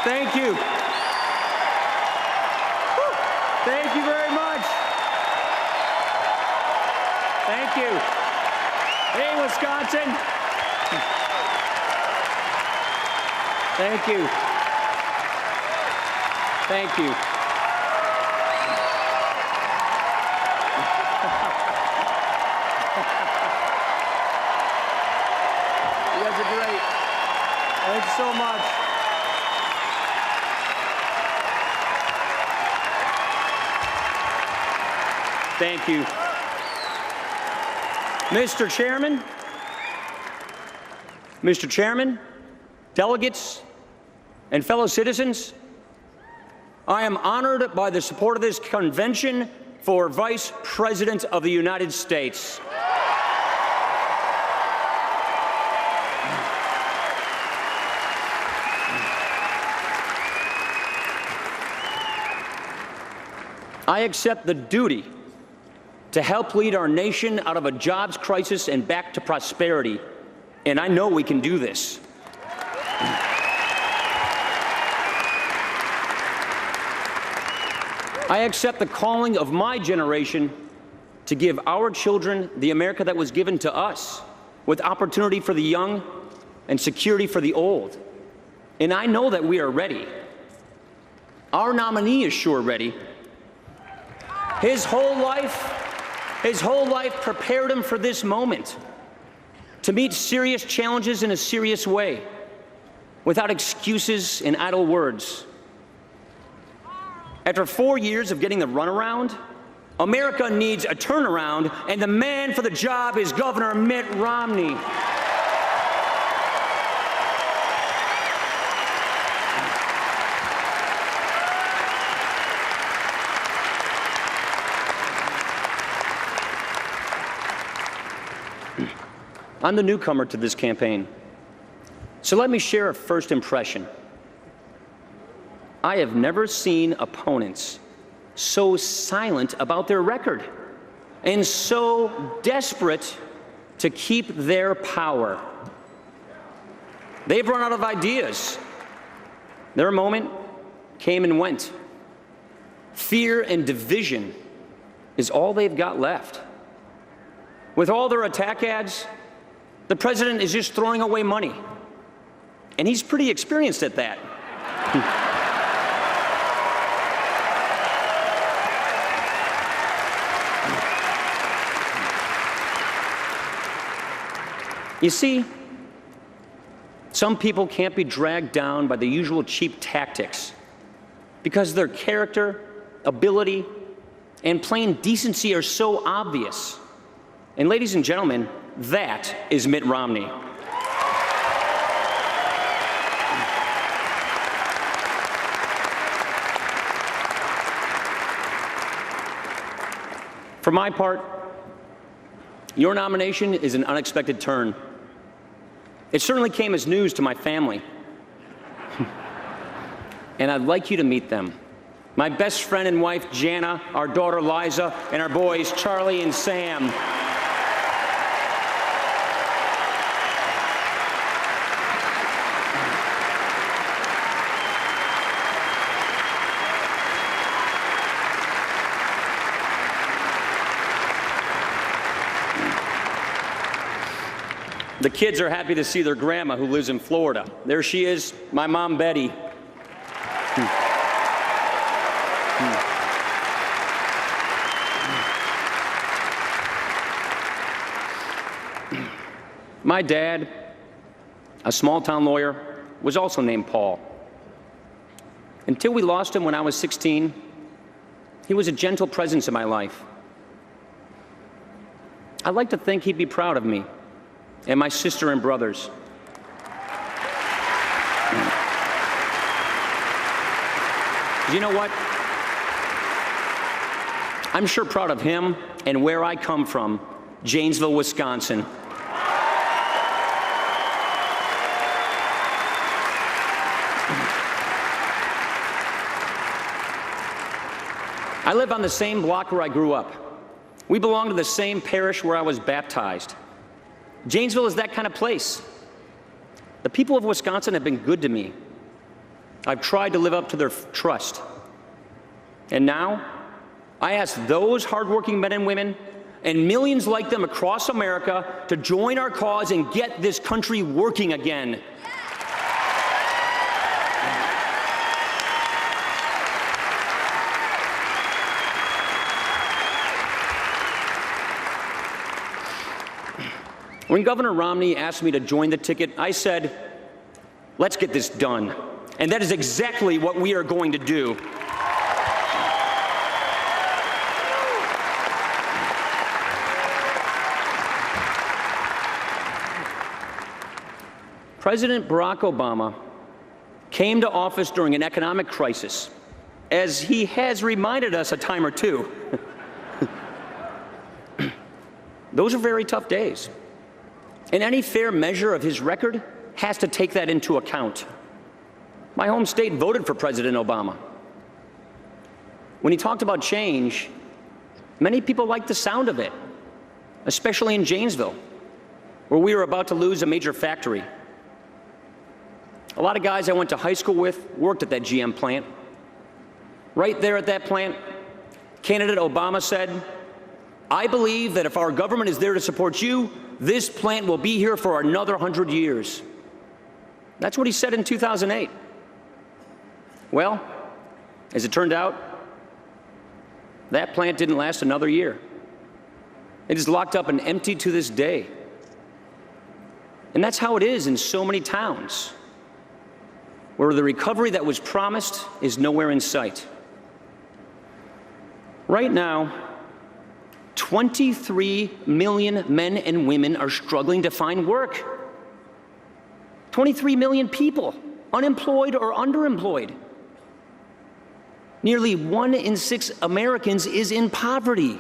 Thank you. Thank you very much. Thank you. Hey, Wisconsin. Thank you. Thank you. You guys are great. Thank you so much. Thank you. Mr. Chairman, delegates, and fellow citizens, I am honored by the support of this convention for Vice President of the United States. I accept the duty to help lead our nation out of a jobs crisis and back to prosperity, and I know we can do this. I accept the calling of my generation to give our children the America that was given to us, with opportunity for the young and security for the old. And I know that we are ready. Our nominee is sure ready. His whole life prepared him for this moment, to meet serious challenges in a serious way, without excuses and idle words. After 4 years of getting the runaround, America needs a turnaround, and the man for the job is Governor Mitt Romney. I'm the newcomer to this campaign, so let me share a first impression. I have never seen opponents so silent about their record and so desperate to keep their power. They've run out of ideas. Their moment came and went. Fear and division is all they've got left. With all their attack ads, the president is just throwing away money, and he's pretty experienced at that. You see, some people can't be dragged down by the usual cheap tactics because their character, ability, and plain decency are so obvious. And ladies and gentlemen, that is Mitt Romney. For my part, your nomination is an unexpected turn. It certainly came as news to my family. And I'd like you to meet them. My best friend and wife, Jana, our daughter, Liza, and our boys, Charlie and Sam. The kids are happy to see their grandma, who lives in Florida. There she is, my mom, Betty. My dad, a small-town lawyer, was also named Paul. Until we lost him when I was 16, he was a gentle presence in my life. I'd like to think he'd be proud of me and my sister and brothers. You know what? I'm sure proud of him and where I come from, Janesville, Wisconsin. I live on the same block where I grew up. We belong to the same parish where I was baptized. Janesville is that kind of place. The people of Wisconsin have been good to me. I've tried to live up to their trust. And now, I ask those hardworking men and women and millions like them across America to join our cause and get this country working again. When Governor Romney asked me to join the ticket, I said, let's get this done. And that is exactly what we are going to do. President Barack Obama came to office during an economic crisis, as he has reminded us a time or two. Those are very tough days. And any fair measure of his record has to take that into account. My home state voted for President Obama. When he talked about change, many people liked the sound of it, especially in Janesville, where we were about to lose a major factory. A lot of guys I went to high school with worked at that GM plant. Right there at that plant, candidate Obama said, I believe that if our government is there to support you, this plant will be here for another 100 years. That's what he said in 2008. Well, as it turned out, that plant didn't last another year. It is locked up and empty to this day. And that's how it is in so many towns, where the recovery that was promised is nowhere in sight. Right now, 23 million men and women are struggling to find work. 23 million people, unemployed or underemployed. Nearly 1 in 6 Americans is in poverty.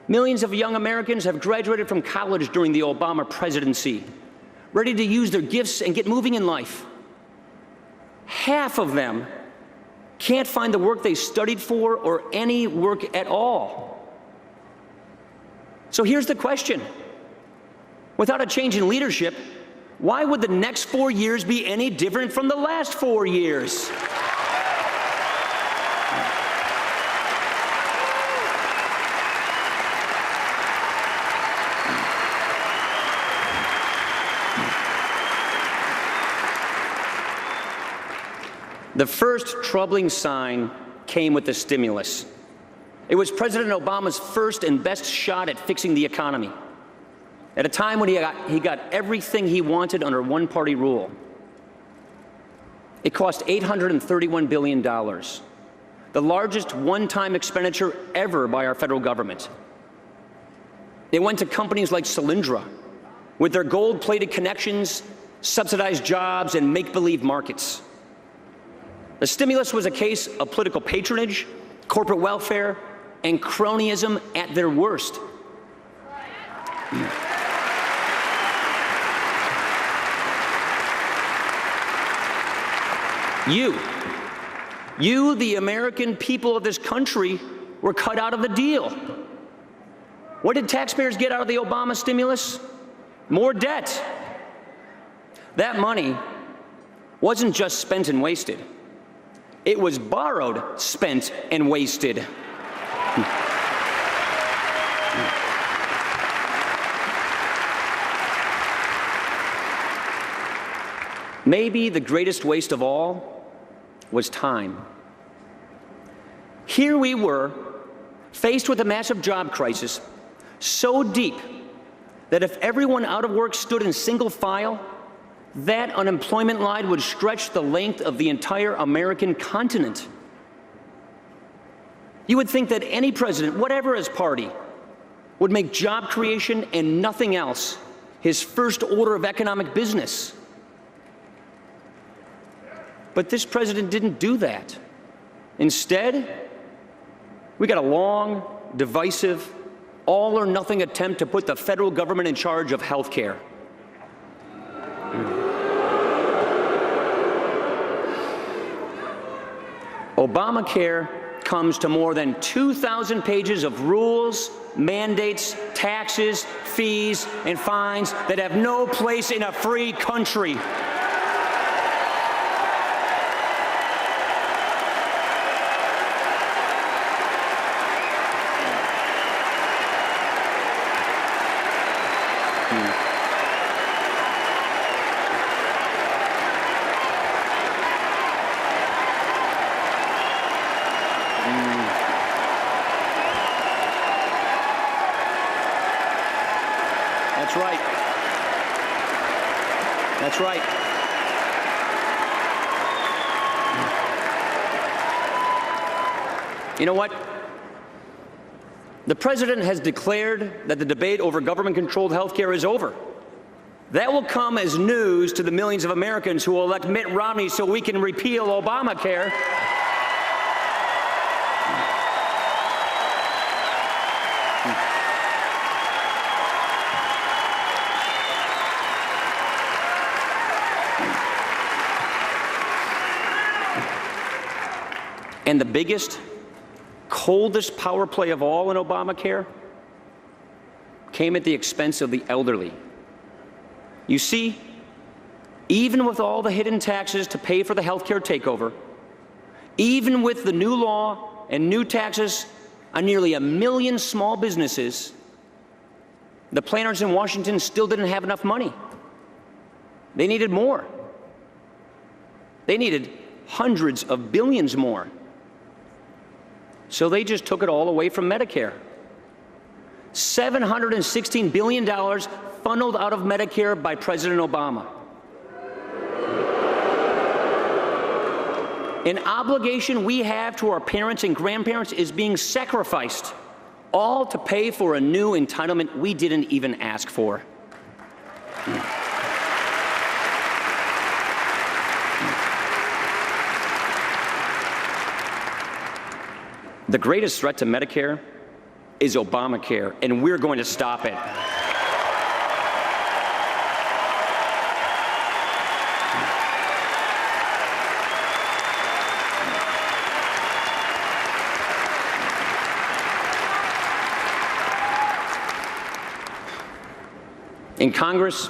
Millions of young Americans have graduated from college during the Obama presidency, ready to use their gifts and get moving in life. Half of them can't find the work they studied for or any work at all. So here's the question. Without a change in leadership, why would the next 4 years be any different from the last 4 years? The first troubling sign came with the stimulus. It was President Obama's first and best shot at fixing the economy, at a time when he got everything he wanted under one-party rule. It cost $831 billion, the largest one-time expenditure ever by our federal government. It went to companies like Solyndra, with their gold-plated connections, subsidized jobs, and make-believe markets. The stimulus was a case of political patronage, corporate welfare, and cronyism at their worst. You, the American people of this country, were cut out of the deal. What did taxpayers get out of the Obama stimulus? More debt. That money wasn't just spent and wasted. It was borrowed, spent, and wasted. Maybe the greatest waste of all was time. Here we were, faced with a massive job crisis, so deep that if everyone out of work stood in single file, that unemployment line would stretch the length of the entire American continent. You would think that any president, whatever his party, would make job creation and nothing else his first order of economic business. But this president didn't do that. Instead, we got a long, divisive, all-or-nothing attempt to put the federal government in charge of health care. Obamacare comes to more than 2,000 pages of rules, mandates, taxes, fees, and fines that have no place in a free country. That's right. That's right. You know what? The president has declared that the debate over government-controlled health care is over. That will come as news to the millions of Americans who will elect Mitt Romney so we can repeal Obamacare. And the biggest, coldest power play of all in Obamacare came at the expense of the elderly. You see, even with all the hidden taxes to pay for the healthcare takeover, even with the new law and new taxes on nearly 1 million small businesses, the planners in Washington still didn't have enough money. They needed more. They needed hundreds of billions more. So they just took it all away from Medicare. $716 billion funneled out of Medicare by President Obama. An obligation we have to our parents and grandparents is being sacrificed, all to pay for a new entitlement we didn't even ask for. The greatest threat to Medicare is Obamacare, and we're going to stop it. In Congress,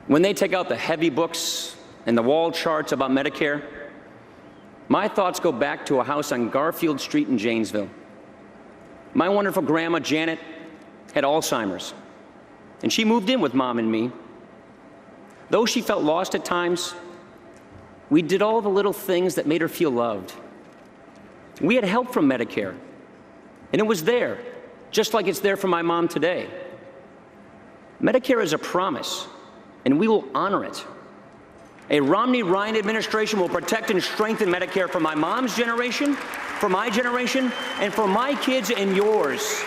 when they take out the heavy books and the wall charts about Medicare, my thoughts go back to a house on Garfield Street in Janesville. My wonderful grandma, Janet, had Alzheimer's, and she moved in with Mom and me. Though she felt lost at times, we did all the little things that made her feel loved. We had help from Medicare, and it was there, just like it's there for my mom today. Medicare is a promise, and we will honor it. A Romney-Ryan administration will protect and strengthen Medicare for my mom's generation, for my generation, and for my kids and yours.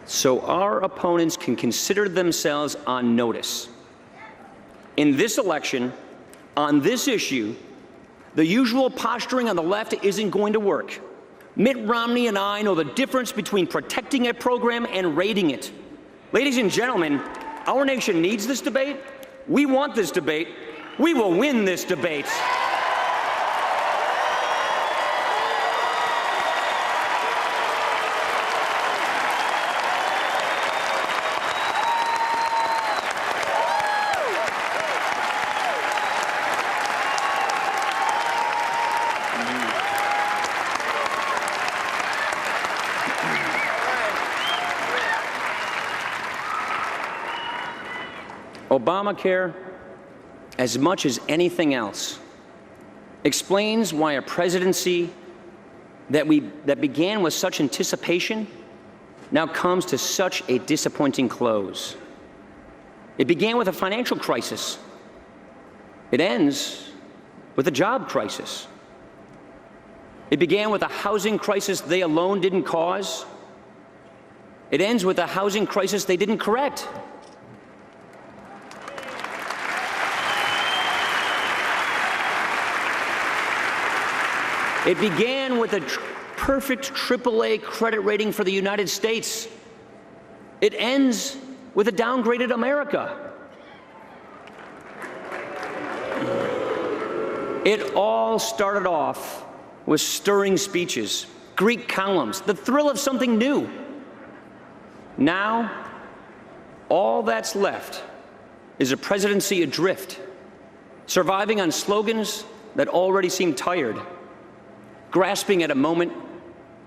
So our opponents can consider themselves on notice. In this election, on this issue, the usual posturing on the left isn't going to work. Mitt Romney and I know the difference between protecting a program and raiding it. Ladies and gentlemen, our nation needs this debate. We want this debate. We will win this debate. Obamacare, as much as anything else, explains why a presidency that began with such anticipation now comes to such a disappointing close. It began with a financial crisis. It ends with a job crisis. It began with a housing crisis they alone didn't cause. It ends with a housing crisis they didn't correct. It began with a perfect AAA credit rating for the United States. It ends with a downgraded America. It all started off with stirring speeches, Greek columns, the thrill of something new. Now, all that's left is a presidency adrift, surviving on slogans that already seem tired, grasping at a moment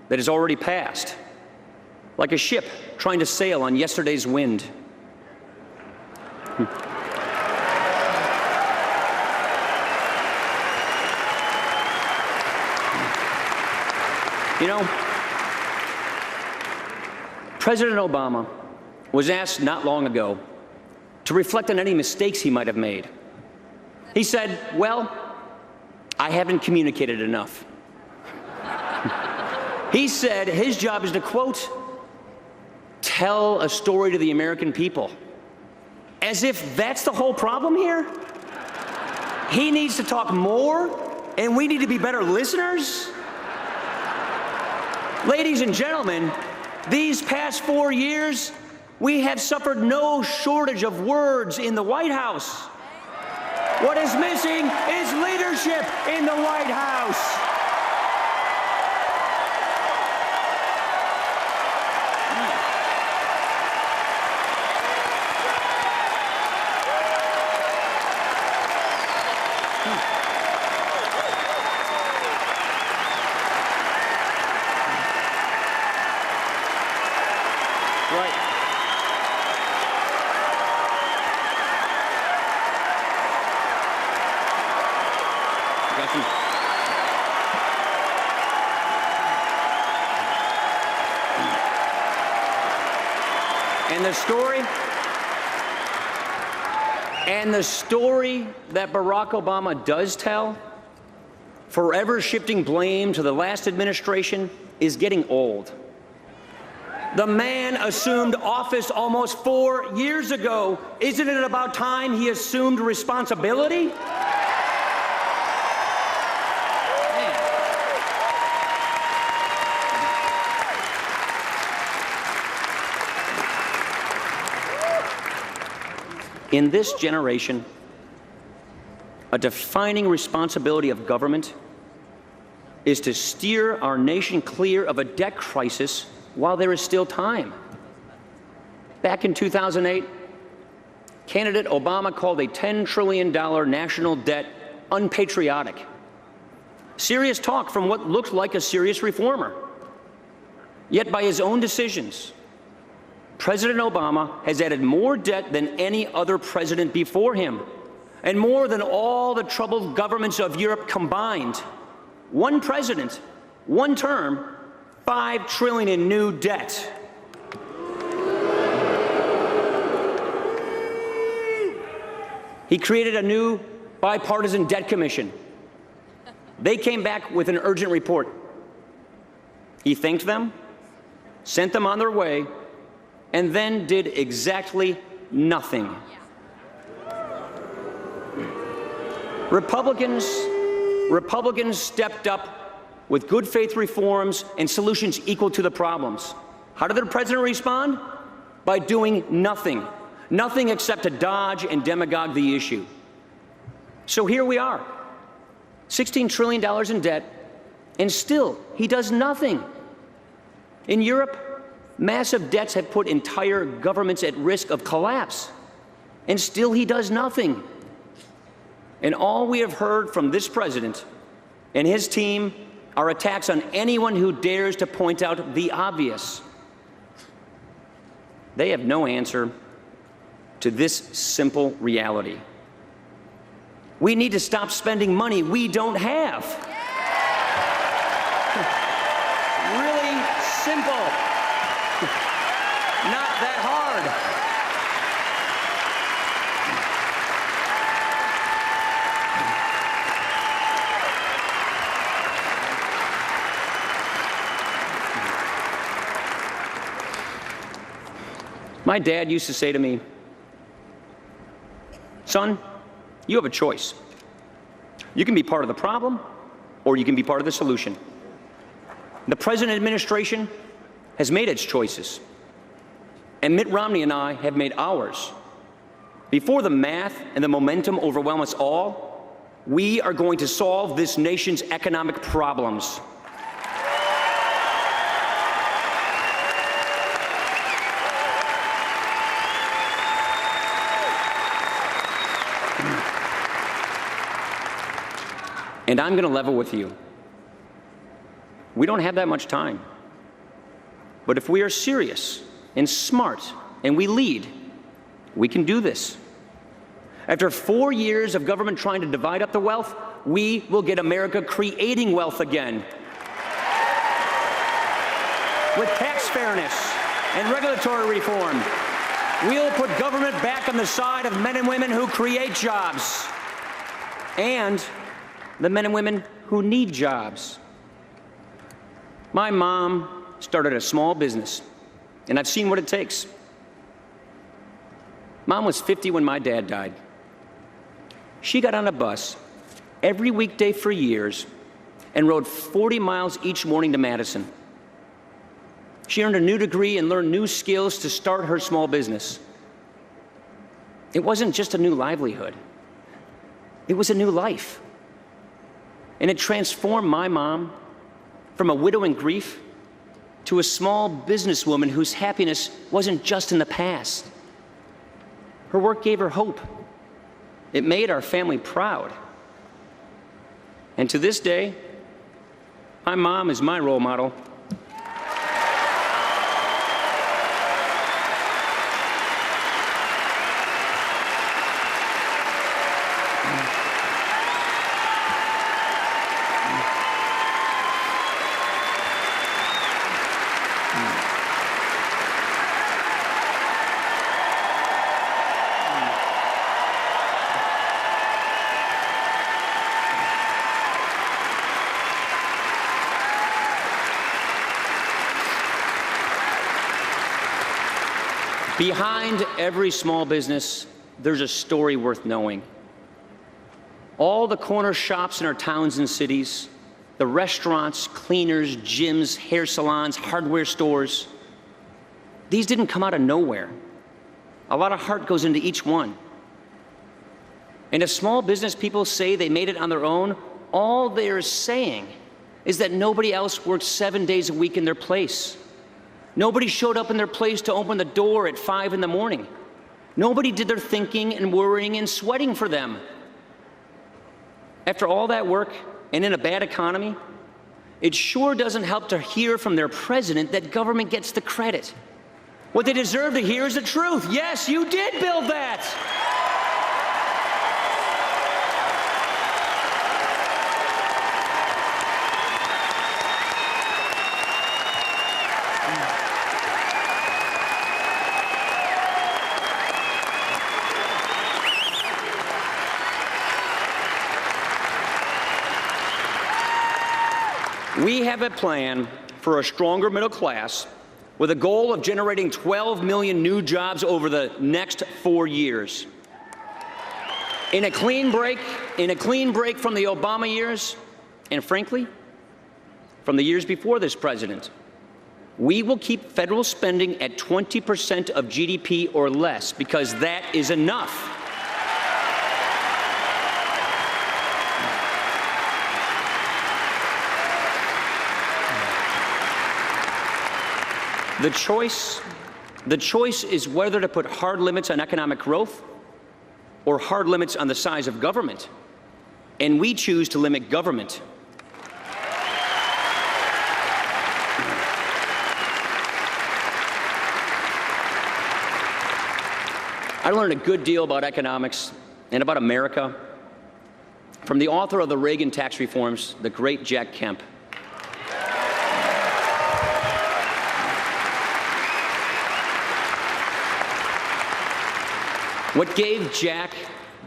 that is already past, like a ship trying to sail on yesterday's wind. You know, President Obama was asked not long ago to reflect on any mistakes he might have made. He said, well, I haven't communicated enough. He said his job is to, quote, tell a story to the American people. As if that's the whole problem here? He needs to talk more, and we need to be better listeners? Ladies and gentlemen, these past 4 years, we have suffered no shortage of words in the White House. What is missing is leadership in the White House. And the story that Barack Obama does tell, forever shifting blame to the last administration, is getting old. The man assumed office almost 4 years ago. Isn't it about time he assumed responsibility? In this generation, a defining responsibility of government is to steer our nation clear of a debt crisis while there is still time. Back in 2008, candidate Obama called a $10 trillion national debt unpatriotic. Serious talk from what looked like a serious reformer. Yet by his own decisions, President Obama has added more debt than any other president before him, and more than all the troubled governments of Europe combined. One president, one term, $5 trillion in new debt. He created a new bipartisan debt commission. They came back with an urgent report. He thanked them, sent them on their way, and then did exactly nothing. Republicans stepped up with good faith reforms and solutions equal to the problems. How did the president respond? By doing nothing. Nothing except to dodge and demagogue the issue. So here we are, $16 trillion in debt, and still he does nothing. In Europe, massive debts have put entire governments at risk of collapse, and still he does nothing. And all we have heard from this president and his team are attacks on anyone who dares to point out the obvious. They have no answer to this simple reality. We need to stop spending money we don't have. Really simple. Not that hard. My dad used to say to me, son, you have a choice. You can be part of the problem, or you can be part of the solution. The present administration has made its choices, and Mitt Romney and I have made ours. Before the math and the momentum overwhelm us all, we are going to solve this nation's economic problems. And I'm going to level with you. We don't have that much time. But if we are serious and smart and we lead, we can do this. After 4 years of government trying to divide up the wealth, we will get America creating wealth again. With tax fairness and regulatory reform, we'll put government back on the side of men and women who create jobs and the men and women who need jobs. My mom started a small business, and I've seen what it takes. Mom was 50 when my dad died. She got on a bus every weekday for years and rode 40 miles each morning to Madison. She earned a new degree and learned new skills to start her small business. It wasn't just a new livelihood. It was a new life. And it transformed my mom from a widow in grief to a small businesswoman whose happiness wasn't just in the past. Her work gave her hope. It made our family proud. And to this day, my mom is my role model. Behind every small business, there's a story worth knowing. All the corner shops in our towns and cities, the restaurants, cleaners, gyms, hair salons, hardware stores, these didn't come out of nowhere. A lot of heart goes into each one. And if small business people say they made it on their own, all they're saying is that nobody else worked 7 days a week in their place. Nobody showed up in their place to open the door at 5 in the morning. Nobody did their thinking and worrying and sweating for them. After all that work and in a bad economy, it sure doesn't help to hear from their president that government gets the credit. What they deserve to hear is the truth. Yes, you did build that. We have a plan for a stronger middle class with a goal of generating 12 million new jobs over the next 4 years. In a clean break from the Obama years, and frankly, from the years before this president, we will keep federal spending at 20% of GDP or less, because that is enough. The choice is whether to put hard limits on economic growth or hard limits on the size of government. And we choose to limit government. I learned a good deal about economics and about America from the author of the Reagan tax reforms, the great Jack Kemp. What gave Jack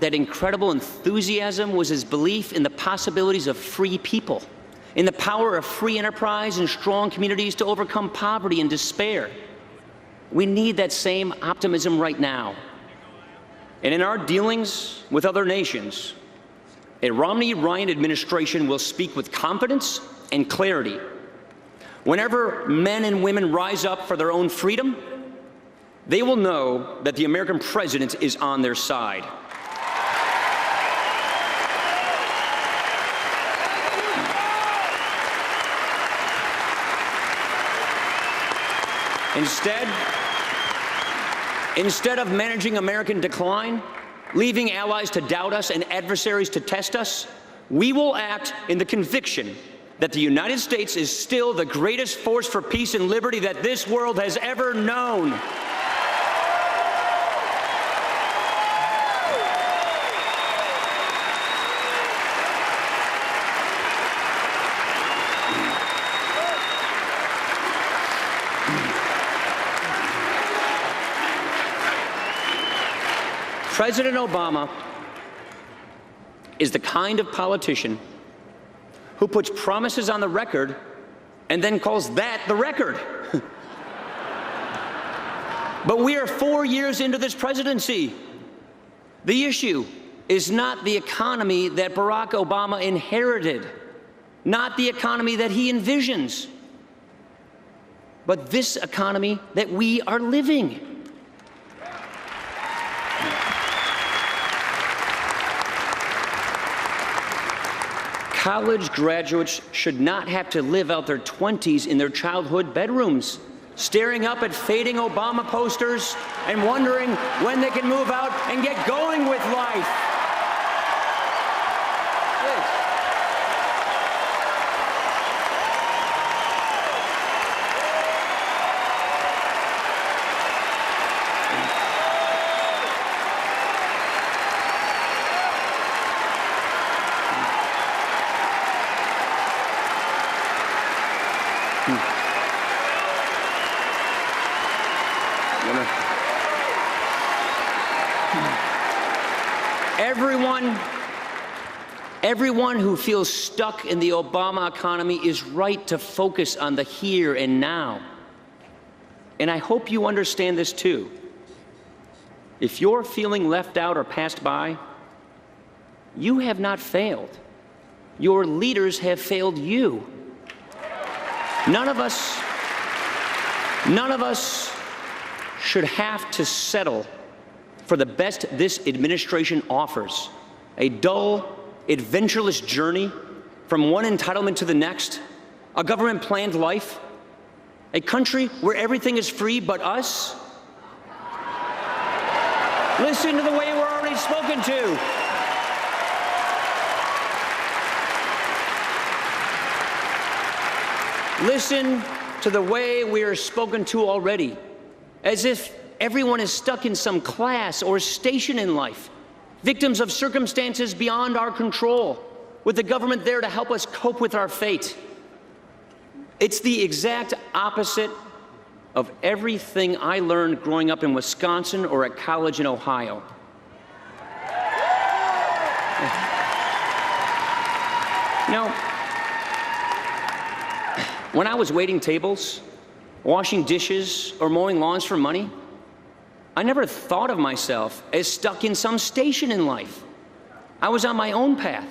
that incredible enthusiasm was his belief in the possibilities of free people, in the power of free enterprise and strong communities to overcome poverty and despair. We need that same optimism right now. And in our dealings with other nations, a Romney-Ryan administration will speak with confidence and clarity. Whenever men and women rise up for their own freedom, they will know that the American president is on their side. Instead of managing American decline, leaving allies to doubt us and adversaries to test us, We will act in the conviction that the United States is still the greatest force for peace and liberty that this world has ever known. President Obama is the kind of politician who puts promises on the record and then calls that the record. But we are 4 years into this presidency. The issue is not the economy that Barack Obama inherited, not the economy that he envisions, but this economy that we are living. College graduates should not have to live out their 20s in their childhood bedrooms, staring up at fading Obama posters and wondering when they can move out and get going with life. Everyone who feels stuck in the Obama economy is right to focus on the here and now. And I hope you understand this too. If you're feeling left out or passed by, you have not failed. Your leaders have failed you. None of us should have to settle for the best this administration offers. A dull, adventureless journey from one entitlement to the next, a government-planned life, a country where everything is free but us. Listen to the way we're already spoken to. Listen to the way we are spoken to already, as if everyone is stuck in some class or station in life, victims of circumstances beyond our control, with the government there to help us cope with our fate. It's the exact opposite of everything I learned growing up in Wisconsin or at college in Ohio. You know, when I was waiting tables, washing dishes, or mowing lawns for money, I never thought of myself as stuck in some station in life. I was on my own path,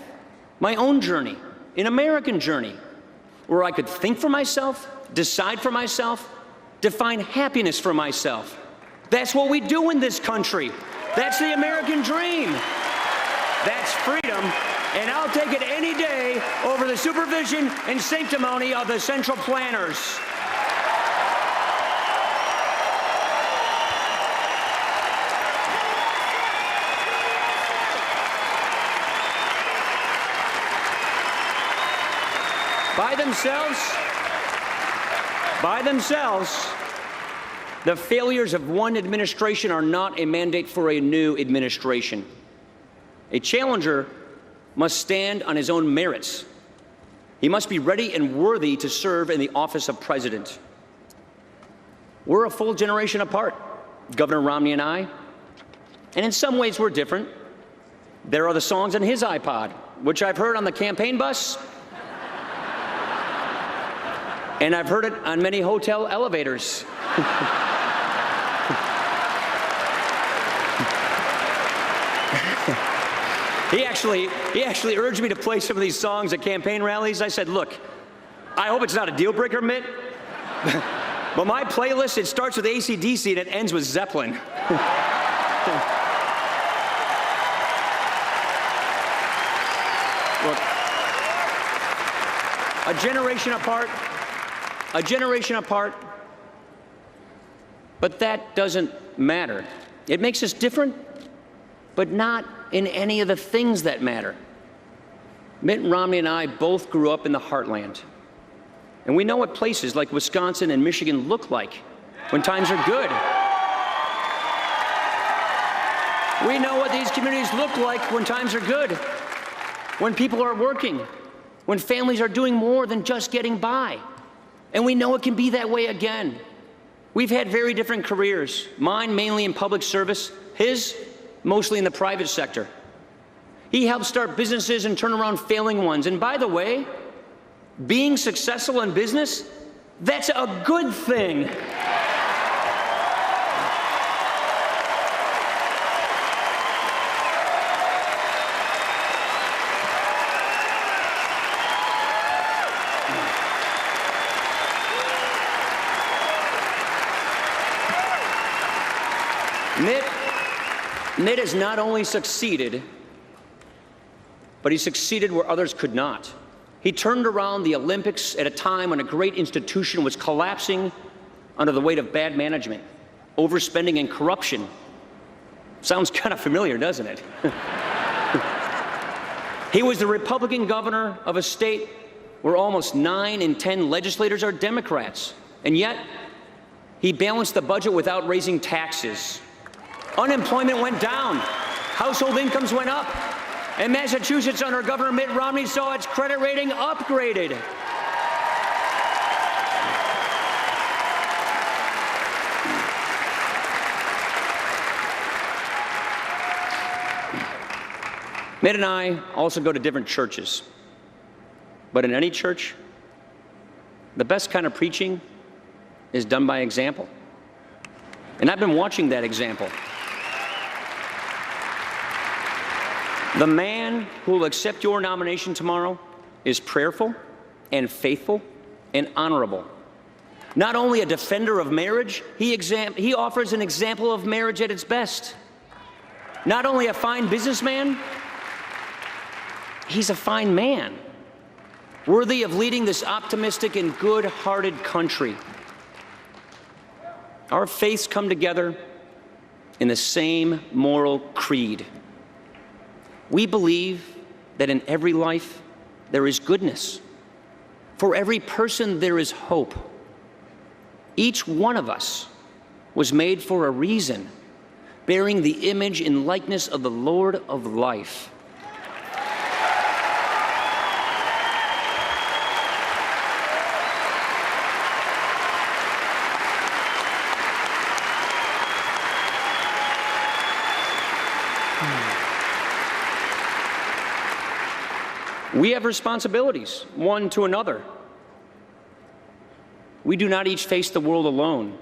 my own journey, an American journey, where I could think for myself, decide for myself, define happiness for myself. That's what we do in this country. That's the American dream. That's freedom, and I'll take it any day over the supervision and sanctimony of the central planners. By themselves, the failures of one administration are not a mandate for a new administration. A challenger must stand on his own merits. He must be ready and worthy to serve in the office of president. We're a full generation apart, Governor Romney and I, and in some ways we're different. There are the songs on his iPod, which I've heard on the campaign bus, and I've heard it on many hotel elevators. He actually urged me to play some of these songs at campaign rallies. I said, look, I hope it's not a deal breaker, Mitt, but my playlist, it starts with AC/DC and it ends with Zeppelin. Look, a generation apart, but that doesn't matter. It makes us different, but not in any of the things that matter. Mitt Romney and I both grew up in the heartland. And we know what places like Wisconsin and Michigan look like when times are good. We know what these communities look like when times are good, when people are working, when families are doing more than just getting by. And we know it can be that way again. We've had very different careers, mine mainly in public service, his mostly in the private sector. He helped start businesses and turn around failing ones. And by the way, being successful in business, that's a good thing. Mitt has not only succeeded, but he succeeded where others could not. He turned around the Olympics at a time when a great institution was collapsing under the weight of bad management, overspending, and corruption. Sounds kind of familiar, doesn't it? He was the Republican governor of a state where almost 9 in 10 legislators are Democrats, and yet he balanced the budget without raising taxes. Unemployment went down, household incomes went up, and Massachusetts under Governor Mitt Romney saw its credit rating upgraded. Mitt and I also go to different churches. But in any church, the best kind of preaching is done by example. And I've been watching that example. The man who will accept your nomination tomorrow is prayerful and faithful and honorable. Not only a defender of marriage, he offers an example of marriage at its best. Not only a fine businessman, he's a fine man, worthy of leading this optimistic and good-hearted country. Our faiths come together in the same moral creed. We believe that in every life there is goodness. For every person there is hope. Each one of us was made for a reason, bearing the image and likeness of the Lord of life. We have responsibilities, one to another. We do not each face the world alone.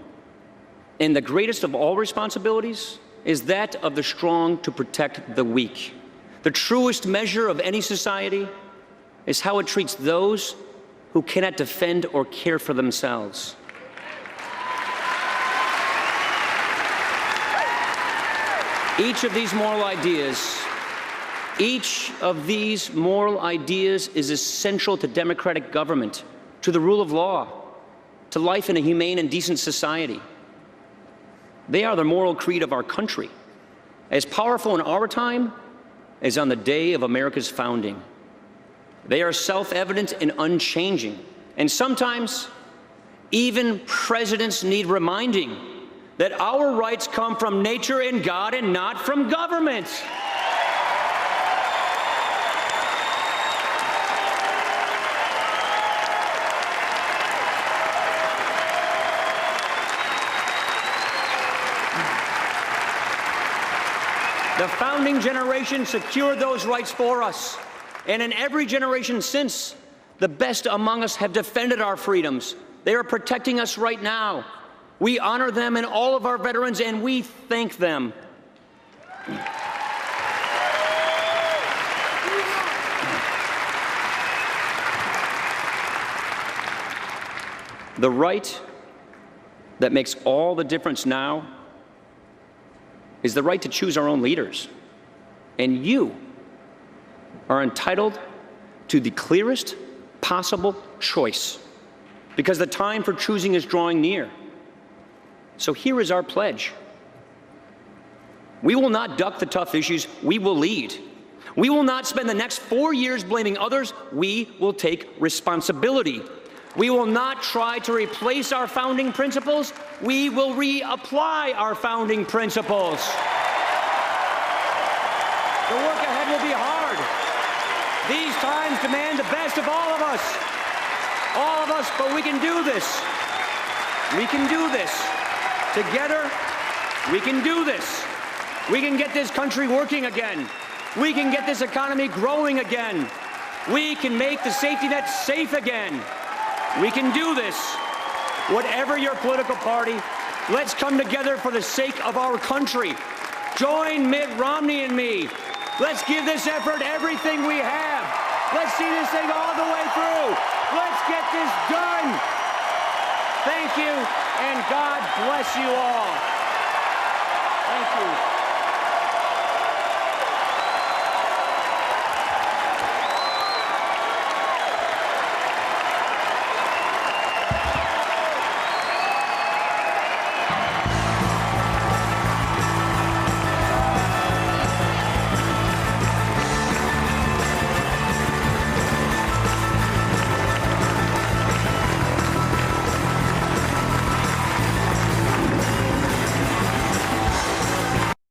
And the greatest of all responsibilities is that of the strong to protect the weak. The truest measure of any society is how it treats those who cannot defend or care for themselves. Each of these moral ideas is essential to democratic government, to the rule of law, to life in a humane and decent society. They are the moral creed of our country, as powerful in our time as on the day of America's founding. They are self-evident and unchanging, and sometimes even presidents need reminding that our rights come from nature and God and not from government. The founding generation secured those rights for us, and in every generation since, the best among us have defended our freedoms. They are protecting us right now. We honor them and all of our veterans, and we thank them. The right that makes all the difference now is the right to choose our own leaders. And you are entitled to the clearest possible choice, because the time for choosing is drawing near. So here is our pledge. We will not duck the tough issues, we will lead. We will not spend the next 4 years blaming others. We will take responsibility. We will not try to replace our founding principles. We will reapply our founding principles. The work ahead will be hard. These times demand the best of all of us. All of us, but we can do this. We can do this. Together, we can do this. We can get this country working again. We can get this economy growing again. We can make the safety net safe again. We can do this. Whatever your political party, let's come together for the sake of our country. Join Mitt Romney and me. Let's give this effort everything we have. Let's see this thing all the way through. Let's get this done. Thank you, and God bless you all.